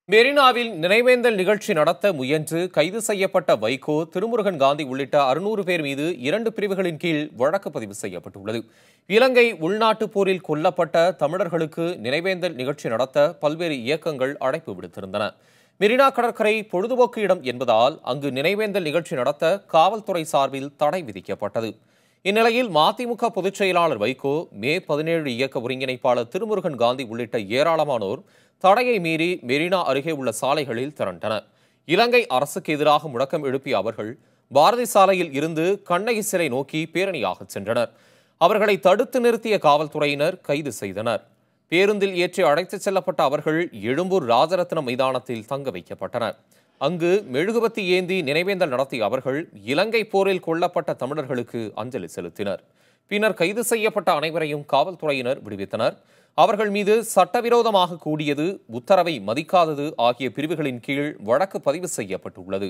மெரினாவில் நினைவேந்தல் நிகழ்ச்சி நடத்த முயன்று கைது செய்யப்பட்ட வைகோ, திருமுருகன் காந்தி உள்ளிட்ட 600 பேர் மீது 2 பிரிவுகளின் கீழ் வழக்கு பதிவு செய்யப்பட்டுள்ளது. இலங்கை உள்நாட்டுப் போரில் கொல்லப்பட்ட தமிழர்களுக்கு நினைவேந்தல் நிகழ்ச்சி நடத்த பல்வேறு இயக்கங்கள் அழைப்பு விடுத்திருந்தன. மெரினா கடற்கரை பொழுதுபோக்கு இடம் என்பதால் அங்கு நினைவேந்தல் நிகழ்ச்சி நடத்த காவல்துறை சார்பில் தடை விதிக்கப்பட்டது. இந்நிலையில் மதிமுக பொதுச் செயலாளர் வைகோ, மே 17 இயக்க ஒருங்கிணைப்பாளர் திருமுருகன் காந்தி உள்ளிட்ட ஏராளமானோர் தடையை மீறி மெரினா அருகே உள்ள சாலைகளில் திரண்டனர். இலங்கை அரசுக்கு எதிராக முழக்கம் எழுப்பிய அவர்கள் பாரதி சாலையில் இருந்து கண்ணகி சிலை நோக்கி பேரணியாக சென்றனர். அவர்களை தடுத்து நிறுத்திய காவல்துறையினர் கைது செய்தனர். பேருந்தில் ஏற்றி அழைத்துச் செல்லப்பட்ட அவர்கள் எழும்பூர் ராஜரத்னம் மைதானத்தில் தங்க வைக்கப்பட்டனர். அங்கு மெழுகுபத்தி ஏந்தி நினைவேந்தல் நடத்திய அவர்கள் இலங்கை போரில் கொல்லப்பட்ட தமிழர்களுக்கு அஞ்சலி செலுத்தினர். பின்னர் கைது செய்யப்பட்ட அனைவரையும் காவல்துறையினர் விடுவித்தனர். அவர்கள் மீது சட்டவிரோதமாக கூடியது, உத்தரவை மதிக்காதது ஆகிய பிரிவுகளின் கீழ் வழக்கு பதிவு செய்யப்பட்டுள்ளது.